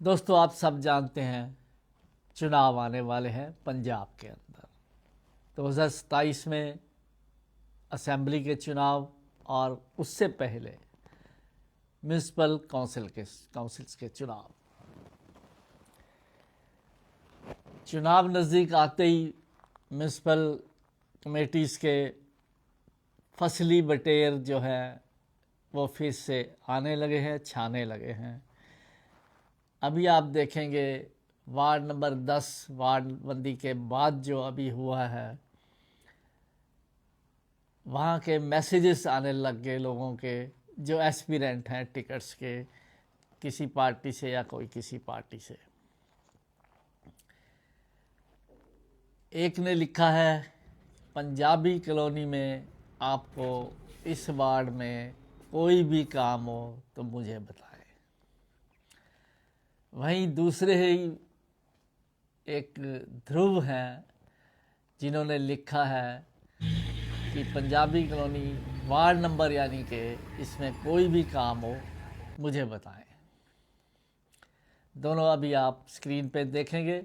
दोस्तों, आप सब जानते हैं चुनाव आने वाले हैं पंजाब के अंदर। 2027 में असेंबली के चुनाव और उससे पहले म्यूनिसिपल काउंसिल्स के चुनाव नज़दीक आते ही म्यूनिसिपल कमेटीज़ के फसली बटेर जो है वो फिर से आने लगे हैं, छाने लगे हैं। अभी आप देखेंगे वार्ड नंबर 10 वार्ड बंदी के बाद जो अभी हुआ है, वहाँ के मैसेजेस आने लग गए लोगों के जो एस्पिरेंट हैं टिकट्स के, किसी पार्टी से या कोई किसी पार्टी से। एक ने लिखा है, पंजाबी कॉलोनी में आपको इस वार्ड में कोई भी काम हो तो मुझे बताएं। वहीं दूसरे ही एक ध्रुव हैं जिन्होंने लिखा है कि पंजाबी कॉलोनी वार्ड नंबर यानी कि इसमें कोई भी काम हो मुझे बताएं। दोनों अभी आप स्क्रीन पे देखेंगे।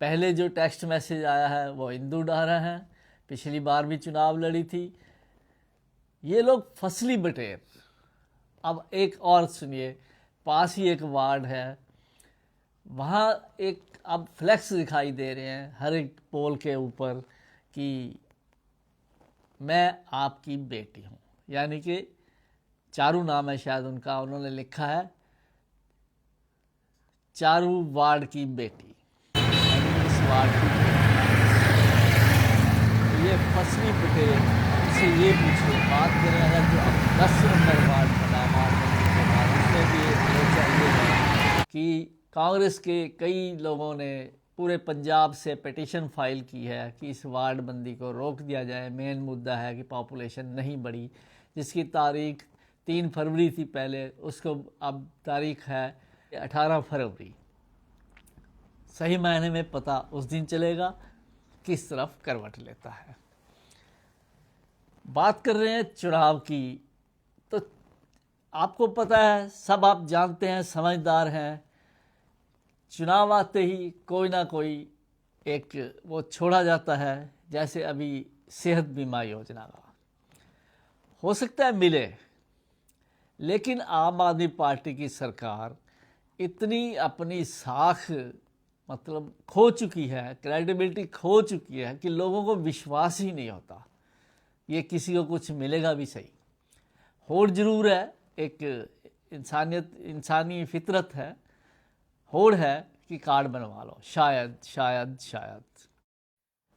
पहले जो टेक्स्ट मैसेज आया है वो इंदू डारा हैं, पिछली बार भी चुनाव लड़ी थी। ये लोग फसली बटेर। अब एक और सुनिए, पास ही एक वार्ड है, वहाँ एक अब फ्लैक्स दिखाई दे रहे हैं हर एक पोल के ऊपर कि मैं आपकी बेटी हूँ, यानी कि चारू नाम है शायद उनका, उन्होंने लिखा है चारू वार्ड की बेटी, यानी इस वार्ड की बेटी। ये फसली बटेर से ये पूछिए, बात करें अगर जो अब 10 नंबर वार्ड बना उसमें भी ये चाहिए है कि कांग्रेस के कई लोगों ने पूरे पंजाब से पिटीशन फाइल की है कि इस वार्ड बंदी को रोक दिया जाए। मेन मुद्दा है कि पॉपुलेशन नहीं बढ़ी, जिसकी तारीख 3 फरवरी थी पहले, उसको अब तारीख है 18 फरवरी। सही मायने में पता उस दिन चलेगा किस तरफ करवट लेता है। बात कर रहे हैं चुनाव की, तो आपको पता है, सब आप जानते हैं, समझदार हैं, चुनाव आते ही कोई ना कोई एक वो छोड़ा जाता है। जैसे अभी सेहत बीमा योजना का हो सकता है मिले, लेकिन आम आदमी पार्टी की सरकार इतनी अपनी साख मतलब खो चुकी है, क्रेडिबिलिटी खो चुकी है कि लोगों को विश्वास ही नहीं होता ये किसी को कुछ मिलेगा भी सही। होड़ जरूर है, एक इंसानी फितरत है, होड़ है कि कार्ड बनवा लो, शायद शायद शायद।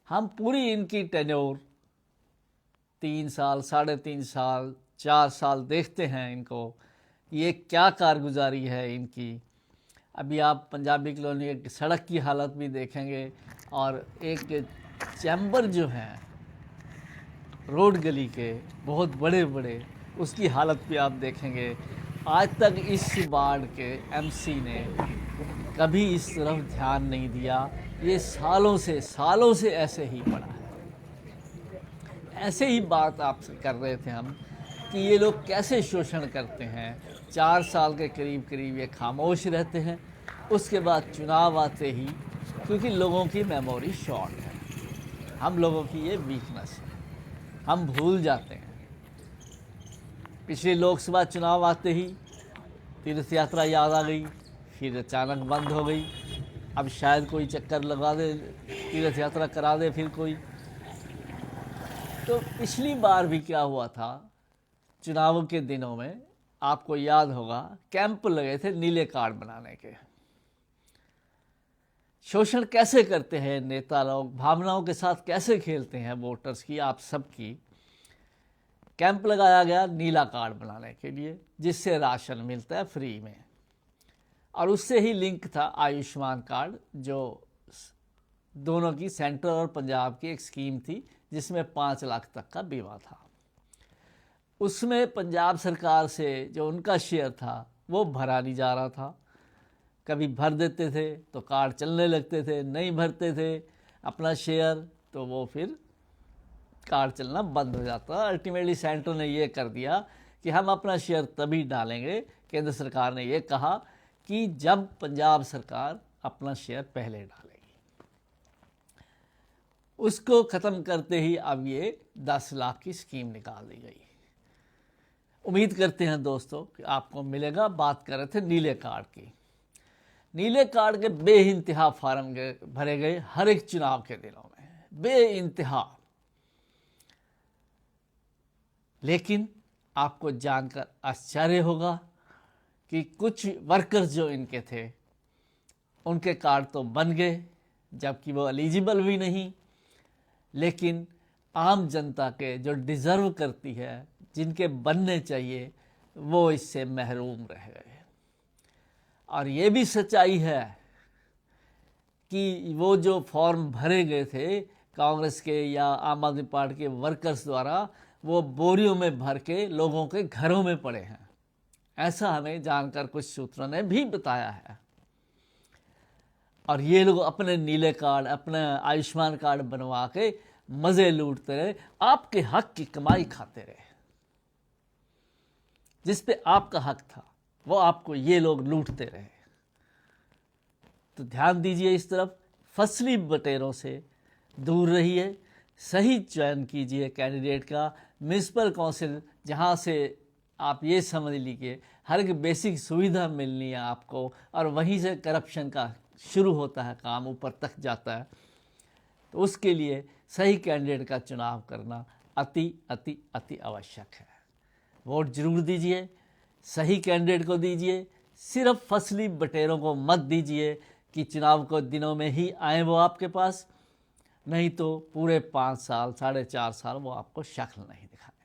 हम पूरी इनकी टेन्योर 3 साल, 3.5 साल, 4 साल देखते हैं इनको, ये क्या कारगुजारी है इनकी। अभी आप पंजाबी कॉलोनी एक सड़क की हालत भी देखेंगे, और एक चैम्बर जो हैं रोड गली के बहुत बड़े बड़े, उसकी हालत भी आप देखेंगे। आज तक इस वार्ड के एमसी ने कभी इस तरफ ध्यान नहीं दिया। ये सालों से ऐसे ही पड़ा है। ऐसे ही बात आपसे कर रहे थे हम कि ये लोग कैसे शोषण करते हैं। 4 साल के करीब ये खामोश रहते हैं, उसके बाद चुनाव आते ही, क्योंकि लोगों की मेमोरी शॉर्ट है, हम लोगों की ये वीकनेस है, हम भूल जाते हैं। पिछले लोकसभा चुनाव आते ही तीर्थ यात्रा याद आ गई, फिर अचानक बंद हो गई। अब शायद कोई चक्कर लगा दे, तीर्थ यात्रा करा दे फिर कोई। तो पिछली बार भी क्या हुआ था, चुनावों के दिनों में आपको याद होगा कैंप लगे थे नीले कार्ड बनाने के। शोषण कैसे करते हैं नेता लोग, भावनाओं के साथ कैसे खेलते हैं वोटर्स की, आप सबकी। कैंप लगाया गया नीला कार्ड बनाने के लिए, जिससे राशन मिलता है फ्री में, और उससे ही लिंक था आयुष्मान कार्ड, जो दोनों की सेंट्रल और पंजाब की एक स्कीम थी, जिसमें 5 लाख तक का बीमा था। उसमें पंजाब सरकार से जो उनका शेयर था वो भरा नहीं जा रहा था। कभी भर देते थे तो कार्ड चलने लगते थे, नहीं भरते थे अपना शेयर तो वो फिर कार्ड चलना बंद हो जाता। अल्टीमेटली सेंटर ने ये कर दिया कि हम अपना शेयर तभी डालेंगे, केंद्र सरकार ने ये कहा कि जब पंजाब सरकार अपना शेयर पहले डालेगी। उसको ख़त्म करते ही अब ये 10 लाख की स्कीम निकाल दी गई। उम्मीद करते हैं दोस्तों कि आपको मिलेगा। बात कर रहे थे नीले कार्ड की। नीले कार्ड के बेइंतहा फार्म भरे गए हर एक चुनाव के दिनों में, बेइंतहा। लेकिन आपको जानकर आश्चर्य होगा कि कुछ वर्कर्स जो इनके थे उनके कार्ड तो बन गए, जबकि वो एलिजिबल भी नहीं। लेकिन आम जनता के जो डिज़र्व करती है, जिनके बनने चाहिए, वो इससे महरूम रह गए। और ये भी सच्चाई है कि वो जो फॉर्म भरे गए थे कांग्रेस के या आम आदमी पार्टी के वर्कर्स द्वारा, वो बोरियों में भर के लोगों के घरों में पड़े हैं। ऐसा हमें जानकर कुछ सूत्रों ने भी बताया है। और ये लोग अपने नीले कार्ड, अपने आयुष्मान कार्ड बनवा के मज़े लूटते रहे, आपके हक की कमाई खाते रहे। जिस पे आपका हक था वो आपको ये लोग लूटते रहे। तो ध्यान दीजिए इस तरफ, फसली बटेरों से दूर रहिए, सही चयन कीजिए कैंडिडेट का। म्यूनसिपल काउंसिल जहाँ से आप ये समझ लीजिए हर एक बेसिक सुविधा मिलनी है आपको, और वहीं से करप्शन का शुरू होता है, काम ऊपर तक जाता है। तो उसके लिए सही कैंडिडेट का चुनाव करना अति अति अति आवश्यक है। वोट जरूर दीजिए, सही कैंडिडेट को दीजिए। सिर्फ फसली बटेरों को मत दीजिए कि चुनाव को दिनों में ही आए वो आपके पास, नहीं तो पूरे 5 साल 4.5 साल वो आपको शक्ल नहीं दिखाते।